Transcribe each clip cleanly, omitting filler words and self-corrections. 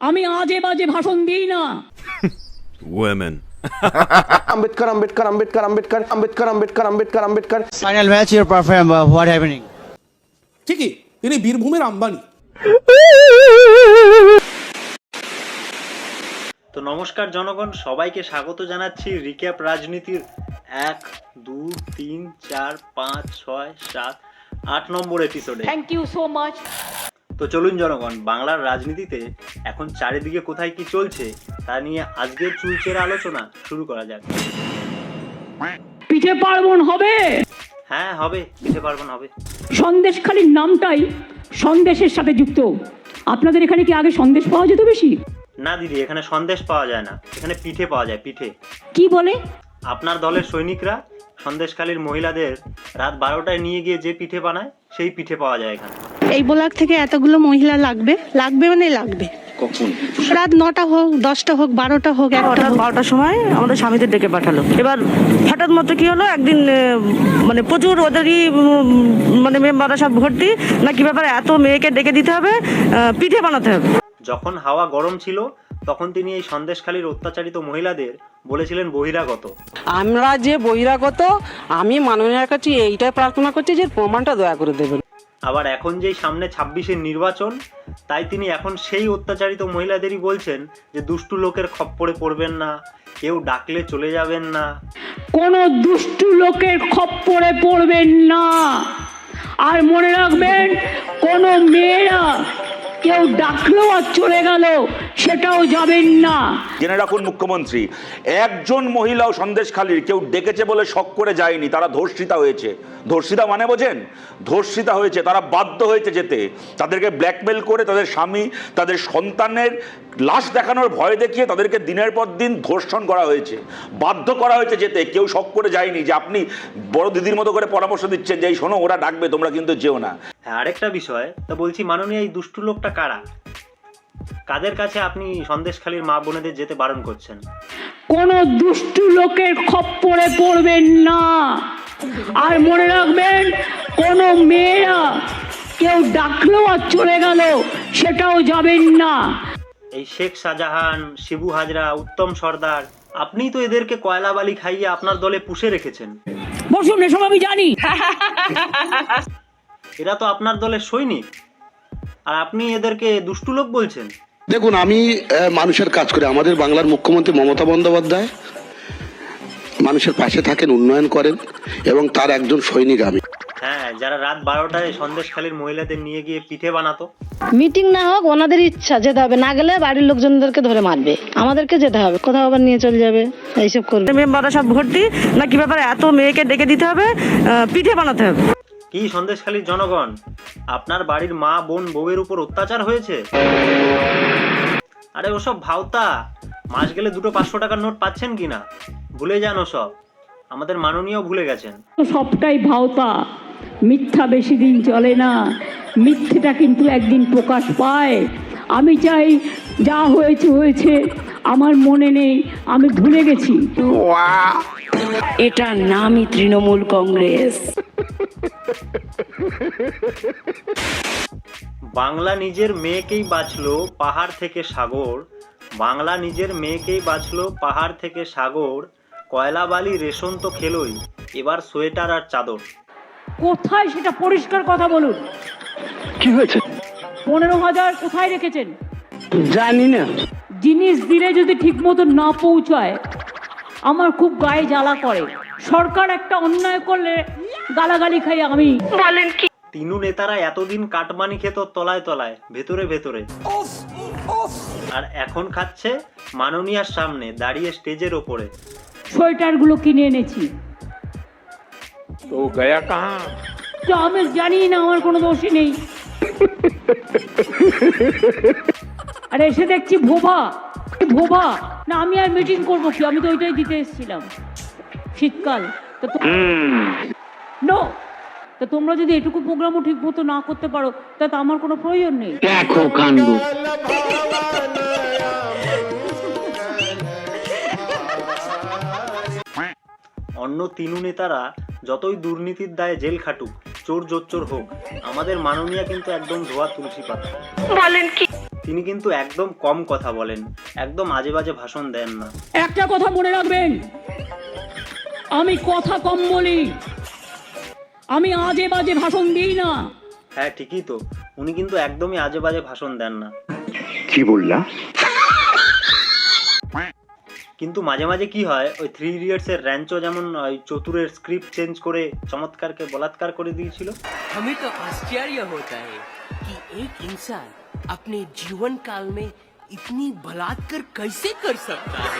আমি আজে বাজে ভাষণ দিই না। Women. Ambedkar, Ambedkar, Ambedkar, Ambedkar, Ambedkar, Ambedkar, Ambedkar, Ambedkar. Final match, your perform. What happening? ঠিকই, তিনি বীরভূমের আম্বানি। তো নমস্কার জনগণ, সবাইকে স্বাগত জানাচ্ছি রিক্যাপ রাজনীতির 1, 2, 3, 4, 5, 6, 7, 8 নম্বর এপিসোডে। Thank you so much. তো চলুন জনগণ, বাংলার রাজনীতিতে এখন চারিদিকে কোথায় কি চলছে তা নিয়ে আজকের চুলচেরা আলোচনা শুরু করা যাক। পিঠে পার্বণ হবে। হ্যাঁ হবে, পিঠে পার্বণ হবে। সন্দেশখালির নামটাই সন্দেশের সাথে যুক্ত। আপনাদের এখানে কি আগে সন্দেশ পাওয়া যেত বেশি? না দিদি, এখানে সন্দেশ পাওয়া যায় না, এখানে পিঠে পাওয়া যায়, পিঠে। কি বলে? আপনার দলের সৈনিকরা সন্দেশখালীর মহিলাদের রাত 12টায় নিয়ে গিয়ে যে পিঠে বানায় সেই পিঠে পাওয়া যায় এখানে। এই ব্লক থেকে এতগুলো মহিলা লাগবে মানে লাগবে। কখন? রাত 9টা হোক, 10টা হোক, 12টা হোক, 12টার সময় আমাদের স্বামীদের ডেকে পাঠালো। এবার হঠাৎ মতো কি হলো, একদিন মানে প্রচুর ওদেরই মানে মেম্বাররা সব ভর্তি, না কি ব্যাপারে এত মেয়েকে ডেকে দিতে হবে, পিঠে বানাতে হবে। যখন হাওয়া গরম ছিল তখন তিনি এই সন্দেশখালীর অত্যাচারিত মহিলাদের বলেছিলেন বহিরাগত। আমরা যে বহিরাগত, আমি মাননীয়ার কাছে এইটাই প্রার্থনা করছি যে প্রমাণটা দয়া করে দেবেন। আবার এখন যেই সামনে 26-এর নির্বাচন, তাই তিনি এখন সেই অত্যাচারিত মহিলাদেরই বলছেন যে দুষ্টু লোকের খপ্পরে পড়বেন না, কেউ ডাকলে চলে যাবেন না। কোনো দুষ্টু লোকের খপ্পরে পড়বেন না। আর মনে রাখবেন, কোনো মেয়েরা কেউ ডাকলো আর চলে গেল সেটাও যাবেন না। জেনে রাখুন মুখ্যমন্ত্রী, একজন মহিলাও সন্দেশখালীর কেউ ডেকেছে বলে শক করে যায়নি, তারা ধর্ষিতা হয়েছে। ধর্ষিতা মানে বোঝেন? ধর্ষিতা হয়েছে, তারা বাধ্য হয়েছে যেতে। তাদেরকে ব্ল্যাকমেল করে তাদের স্বামী, তাদের সন্তানের লাশ দেখানোর ভয় দেখিয়ে তাদেরকে দিনের পর দিন ধর্ষণ করা হয়েছে, বাধ্য করা হয়েছে যেতে। কেউ শক করে যায়নি যে আপনি বড় দিদির মতো করে পরামর্শ দিচ্ছেন যে এই শোনো ওরা ডাকবে, তোমরা কিন্তু যেও না। হ্যাঁ, আরেকটা বিষয়, তা বলছি মাননীয়, এই দুষ্টু লোকটা কারা? কাদের কাছে আপনি সন্দেশখালীর মা বোনেদের যেতে বারণ করছেন? কোনো দুষ্টু লোকের খপ্পরে পড়বেন না। আর মনে রাখবেন, কোনো মেয়েরা কেউ ডাকলো আর চলে গেল সেটাও যাবেন না। এই শেখ শাহজাহান, শিবু হাজরা, উত্তম সর্দার, আপনিই তো এদেরকে কয়লা বালি খাইয়ে আপনার দলে পুষে রেখেছেন। বসুন, এসব আমি জানি। এরা তো আপনার দলের সৈনিক, আর আপনি এদেরকে দুষ্টু লোক বলছেন। দেখুন, আমি মানুষের কাজ করি। আমাদের বাংলার মুখ্যমন্ত্রী মমতা বন্দ্যোপাধ্যায় মানুষের পাশে থাকেন, উন্নয়ন করেন, এবং তার একজন সৈনিক আমি। হ্যাঁ, যারা রাত 12টায় সন্দেশখালীর মহিলাদের নিয়ে গিয়ে পিঠে বানাতো। মিটিং না হোক, ওনাদের ইচ্ছা, যেতে হবে। না গেলে বাড়ির লোকজনদেরকে ধরে মারবে, আমাদেরকে যেতে হবে, কোথাও আবার নিয়ে চলে যাবে, এইসব করবে। মেম্বাররা সব ভর্তি, না কি ব্যাপারে এত মেয়েকে ডেকে দিতে হবে, পিঠে বানাতে হবে। কি সন্দেশখালীর জনগণ, আপনার বাড়ির মা বোন বউয়ের উপর অত্যাচার হয়েছে? আরে ওসব ভাওতা, মাস গেলে 2 500 টাকার নোট পাচ্ছেন কিনা ভুলে যান ওসব। আমাদের মাননীয় ভুলে গেছেন। সবটাই ভাওতা, মিথ্যা বেশি দিন চলে না। মিথ্যেটা কিন্তু একদিন প্রকাশ পায়। আমি চাই যা হয়েছে হয়েছে, আমার মনে নেই, আমি ভুলে গেছি। এটার নামই তৃণমূল কংগ্রেস। বাংলা নিজের মেয়েকেই বাঁচলো পাহাড় থেকে সাগর, বাংলা নিজের মেয়েকেই বাঁচলো পাহাড় থেকে সাগর, কয়লা বালি রেশন তো খেলোই, এবার সোয়েটার আর চাদর। কোথায় সেটা পরিষ্কার কথা বলুন। কি হয়েছে? 15,000 কোথায় রেখেছেন? জানি না। জিনিস দিলে যদি ঠিক মতো না পৌঁছায় আমার খুব গায়ে জ্বালা করে। সরকার একটা অন্যায় করলে গালাগালি খাই আমি। বলেন কি? তিনু নেতারা এতদিন কাটমানি খেত তলায় তলায়, ভেতরে ভেতরে, আর এখন খাচ্ছে মাননীয়ার সামনে দাঁড়িয়ে স্টেজের ওপরে। সোয়েটারগুলো কিনে এনেছি। तो गया कहाँ? তো আমি জানি না, আমার কোনো দোষই নেই। আরে এসে দেখছি ভোভা ভোভা না, আমি আর মিটিং করবো কি? আমি তো ওইটাই দিতে এসেছিলাম। শীতকাল নো, তা তোমরা যদি এটুকু প্রোগ্রামও ঠিক মতো না করতে পারো তা তো আমার কোনো প্রয়োজন নেই। দেখো কাণ্ড। অন্য তিনু নেতারা যতই দুর্নীতির দায়ে জেল খাটুক, চোর জোচ্চোর হোক, আমাদের মাননীয়া কিন্তু একদম ধোয়া তুলসী পাতা। বলেন কি? তিনি কিন্তু একদম কম কথা বলেন, একদম আজে বাজে ভাষণ দেন না। একটা কথা মনে রাখবেন, আমি কথা কম বলি, আমি আজে বাজে ভাষণ দিই না। হ্যাঁ ঠিকই তো, উনি কিন্তু একদমই আজে বাজে ভাষণ দেন না। কি বললা? কিন্তু মাঝে মাঝে কি হয়, ওই 3 ইডিয়টস এর র্যাঞ্চো যেমন ওই চতুরের স্ক্রিপ্ট চেঞ্জ করে চমৎকারকে বলাৎকার করে দিয়েছিল। हमें तो आश्चर्य होता है कि एक इंसान अपने जीवन काल में इतनी बलात्कार कैसे कर सकता है।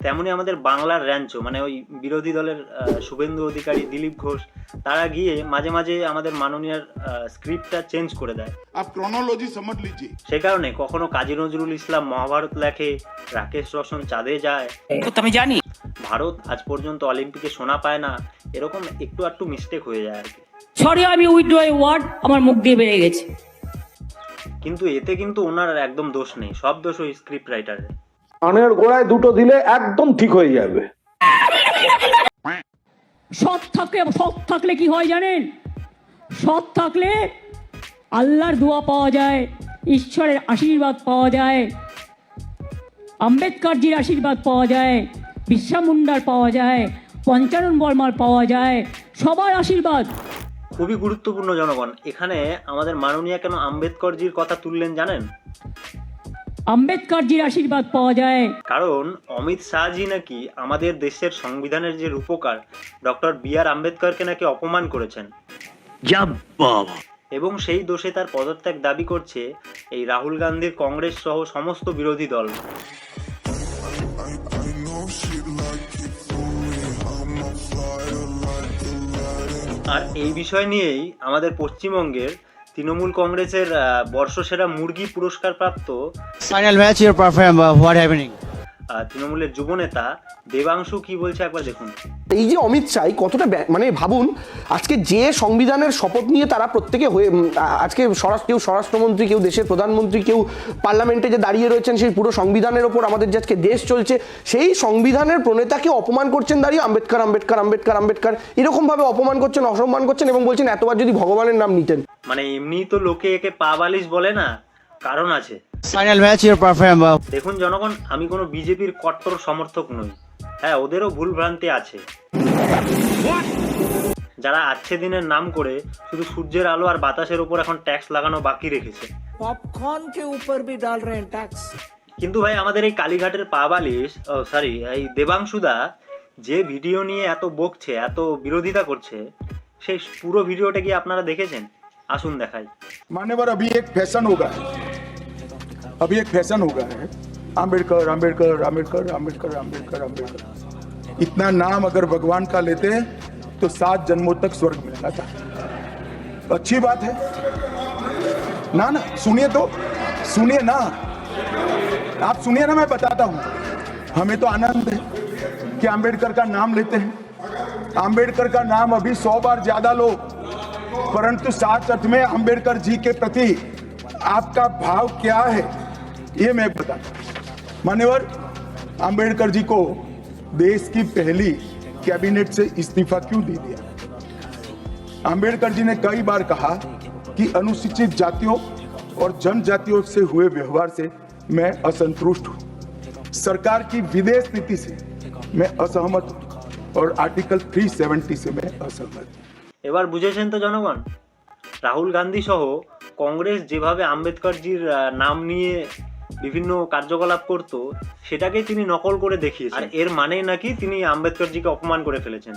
তেমনি আমাদের বাংলার র্যাঞ্চো মানে ওই বিরোধী দলের শুভেন্দু অধিকারী, দিলীপ ঘোষ, তারা গিয়ে মাঝে মাঝে আমাদের মাননীয়ার স্ক্রিপ্টটা চেঞ্জ করে দেয়। আপ ক্রোনোলজি समझ लीजिए। সে কারণে কখনো কাজী নজরুল ইসলাম মহাভারত লেখে, রাকেশ রোশন চাঁদে যায়, আমি জানি ভারত আজ পর্যন্ত অলিম্পিকে সোনা পায় না, এরকম একটু একটু মিস্টেক হয়ে যায় আর কি। সরি, আমি উইথড্র ওয়ার্ড আমার মুখ দিয়ে বেরিয়ে গেছে। কিন্তু এতে কিন্তু ওনার একদম দোষ নেই, সব দোষ ওই স্ক্রিপ্ট রাইটারের। কানের গোড়ায় দুটো দিলে একদম ঠিক হয়ে যাবে। সৎ থাকলে কি হয় জানেন? সৎ থাকলে আল্লাহর দোয়া পাওয়া যায়, ঈশ্বরের আশীর্বাদ পাওয়া যায়, আম্বেদকরজির আশীর্বাদ পাওয়া যায়, বিরসা মুন্ডার পাওয়া যায়, পঞ্চানন বর্মার পাওয়া যায়, সবার আশীর্বাদ। খুবই গুরুত্বপূর্ণ জনগণ, এখানে আমাদের মাননীয়া কেন আম্বেদকরজির কথা তুললেন জানেন? আম্বেদকরজির আশীর্বাদ পাওয়া যায় কারণ অমিত শাহজি নাকি আমাদের দেশের সংবিধানের যে রূপকার ডক্টর বি.আর. আম্বেদকরকে নাকি অপমান করেছেন, এবং সেই দোষে তার পদত্যাগ দাবি করছে এই রাহুল গান্ধীর কংগ্রেস সহ সমস্ত বিরোধী দল। আর এই বিষয় নিয়েই আমাদের পশ্চিমবঙ্গের তৃণমূল কংগ্রেসের বর্ষসেরা মুরগি পুরস্কার প্রাপ্ত Final match your perform. What happening? তৃণমূলের যুবনেতা দেবাংশু কি বলছে একবার দেখুন। এই যে অমিত শাহ কতটা মানে ভাবুন, আজকে যে সংবিধানের শপথ নিয়ে তারা প্রত্যেকে হয়ে আজকে কেউ স্বরাষ্ট্রমন্ত্রী, কেউ দেশের প্রধানমন্ত্রী, কেউ পার্লামেন্টে যে দাঁড়িয়ে রয়েছেন, সেই পুরো সংবিধানের ওপর আমাদের যে আজকে দেশ চলছে, সেই সংবিধানের প্রণেতাকে অপমান করছেন দাঁড়িয়ে আম্বেদকর আম্বেদকর আম্বেদকর আম্বেদকর এরকমভাবে অপমান করছেন, অসম্মান করছেন এবং বলছেন এতবার যদি ভগবানের নাম নিতেন। মানে এমনি তো লোকে একে পা বালিশ বলে না, কারণ আছে। Final match your perform. দেখুন জনগণ, আমি কোনো বিজেপির কট্টর সমর্থক নই, হ্যাঁ ওদেরও ভুল ভ্রান্তি আছে, যারা আজকে দিনের নাম করে শুধু সূর্যের আলো আর বাতাসের উপর এখন ট্যাক্স লাগানো বাকি রেখেছে। पॉपकॉर्न के ऊपर भी डाल रहे हैं टैक्स। কিন্তু ভাই আমাদের এই কালীঘাটের পা বালিশ এই দেবাংশুদা যে ভিডিও নিয়ে এত বকছে, এত বিরোধিতা করছে, সেই পুরো ভিডিওটা কি আপনারা দেখেছেন? আসুন দেখাই। मान्यवर अभी एक फैशन होगा, अभी एक फैशन हो गया है आम्बेडकर आम्बेडकर आम्बेडकर आम्बेडकर आम्बेडकर आम्बेडकर। इतना नाम अगर भगवान का लेते हैं तो 7 जन्मों तक स्वर्ग मिलना था। अच्छी बात है ना? ना सुनिए तो, सुनिए ना, आप सुनिए ना, मैं बताता हूं। हमें तो आनंद है कि आम्बेडकर का नाम लेते हैं, आम्बेडकर का नाम अभी 100 बार ज्यादा लो, परंतु साथ साथ में आम्बेडकर जी के प्रति आपका भाव क्या है ये मैं बताता हूं। मान्यवर, आम्बेडकर जी को देश की पहली कैबिनेट से इस्तीफा क्यों दे दिया? आम्बेडकर जी ने कई बार कहा कि अनुसूचित जातियों और जनजातियों से हुए व्यवहार से मैं असंतुष्ट हूं, सरकार की विदेश नीति से मैं असहमत हूं और आर्टिकल 370 से मैं असहमत हूं। এবার বুঝেছেন তো জনগণ, রাহুল গান্ধী সহ কংগ্রেস যেভাবে আম্বেদকরজির নাম নিয়ে বিভিন্ন কার্যকলাপ করত, সেটাকে তিনি নকল করে দেখিয়েছেন, আর এর মানে নাকি তিনি আম্বেদকরজিকে অপমান করে ফেলেছেন।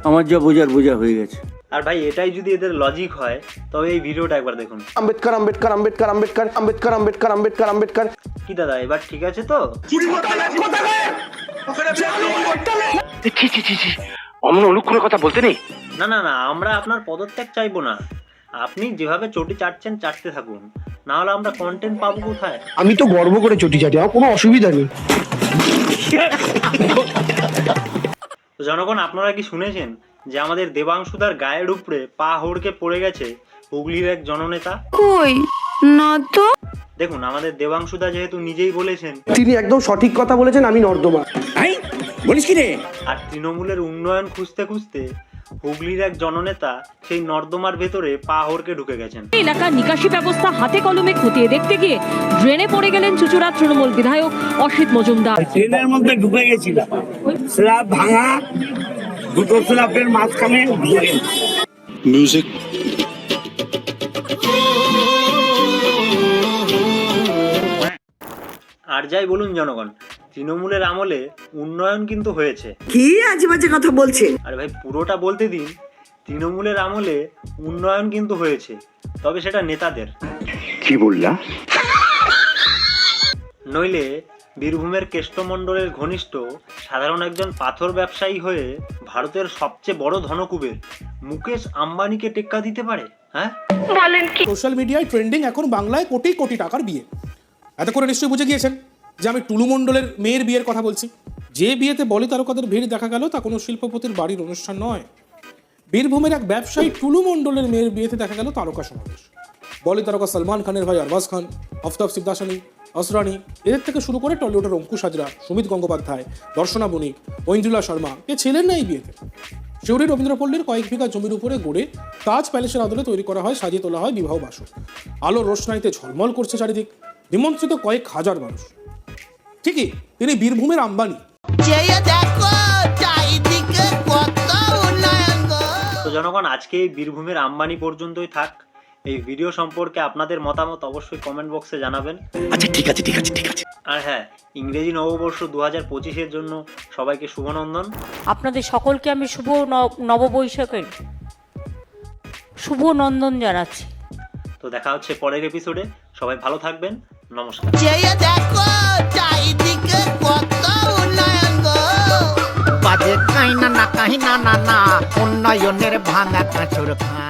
আমার যা বোঝা হয়ে গেছে। আর ভাই এটাই যদি এদের লজিক হয়, তবে এই ভিডিওটা একবার দেখুন। আম্বেদকর আম্বেদকর আম্বেদকর আম্বেদকর আম্বেদকর আম্বেদকর আম্বেদকর আম্বেদকর। কি দাদা এবার ঠিক আছে তো? অমন অনুক্ষণের কথা বলতে নেই। না না না, আমরা আপনার পদত্যাগ চাইবো না, আপনি যেভাবে চটি চাটছেন চাটতে থাকুন, না হলে আমরা কন্টেন্ট পাবো কোথায়? আমি তো গর্ব করে চটি চাটি, আমার কোনো অসুবিধা নেই। তো জনগণ, আপনারা কি শুনেছেন যে আমাদের দেবাংশুদার গায়ের উপরে পা হড়কে পড়ে গেছে হুগলির এক জননেতা? কই না তো। দেখুন, আমাদের দেবাংশুদা যেহেতু নিজেই বলেছেন, তিনি একদম সঠিক কথা বলেছেন, আমি নর্দমা। আর তৃণমূলের উন্নয়ন খুঁজতে খুঁজতে হুগলির এক জননেতা সেই নর্দমার ভেতরে পা হড়কে ঢুকে গেছেন। এলাকার নিকাশি ব্যবস্থা হাতে কলমে খতিয়ে দেখতে গিয়ে ড্রেনে পড়ে গেলেন চুঁচুড়া তৃণমূল বিধায়ক অসিত মজুমদার। ট্রেনের মধ্যে ঢুকে গেছিলাম, স্ল্যাব ভাঙা, দুটো স্ল্যাবের মাঝখানে म्यूजिक আর যাই বলুন জনগণ, তৃণমূলের আমলে উন্নয়ন কিন্তু হয়েছে। কি আজে বাজে কথা বলছে? আরে ভাই পুরোটা বলতে দিন। তৃণমূলের আমলে উন্নয়ন কিন্তু হয়েছে, তবে সেটা নেতাদের। কি বললা? নইলে বীরভূমের কেষ্টমণ্ডলের ঘনিষ্ঠ সাধারণ একজন পাথর ব্যবসায়ী হয়ে ভারতের সবচেয়ে বড় ধনকুবের মুকেশ আম্বানিকে টেক্কা দিতে পারে? হ্যাঁ, সোশ্যাল মিডিয়ায় ট্রেন্ডিং এখন বাংলায় কোটি কোটি টাকার বিয়ে। এত করে নিশ্চয়ই বুঝে গিয়েছেন যে আমি টুলু মণ্ডলের মেয়ের বিয়ের কথা বলছি। যে বিয়েতে বলি তারকাদের ভিড় দেখা গেল তা কোনো শিল্পপতির বাড়ির অনুষ্ঠান নয়। বীরভূমের এক ব্যবসায়ী টুলু মণ্ডলের মেয়ের বিয়েতে দেখা গেল তারকা সমাবেশ। বলি তারকা সলমান খানের ভাই আরবাজ খান, আফতাব সিদ্দাসানি, আসরানি, এদের থেকে শুরু করে টলিউডের অঙ্কুশ হাজরা, সুমিত গঙ্গোপাধ্যায়, দর্শনা বণিক, ঐন্দ্রিলা শর্মা এ ছিলেন না এই বিয়েতে। শিউরি রবীন্দ্রপল্লীর কয়েক বিঘা জমির উপরে গড়ে তাজ প্যালেসের আদলে তৈরি করা হয়, সাজিয়ে তোলা হয় বিবাহ বাসর। আলোর রোশনাইতে ঝলমল করছে চারিদিক, নিমন্ত্রিত কয়েক হাজার মানুষ। ঠিকই, তিনি বীরভূমের আম্বানি। তো জনগণ, আজকে এই বীরভূমের আম্বানি পর্যন্তই থাক। এই ভিডিও সম্পর্কে আপনাদের মতামত অবশ্যই কমেন্ট বক্সে জানাবেন। আচ্ছা ঠিক আছে ঠিক আছে ঠিক আছে। আর হ্যাঁ, ইংরেজি নববর্ষ 2025-এর জন্য সবাইকে শুভনন্দন। আপনাদের সকলকে আমি শুভ নববৈশাখের শুভ নন্দন জানাচ্ছি। তো দেখা হচ্ছে পরের এপিসোডে। সবাই ভালো থাকবেন, নমস্কার। বাজে কাহিনা না কাহিনা না না উন্নয়নের ভাঙা কাঁচুর খা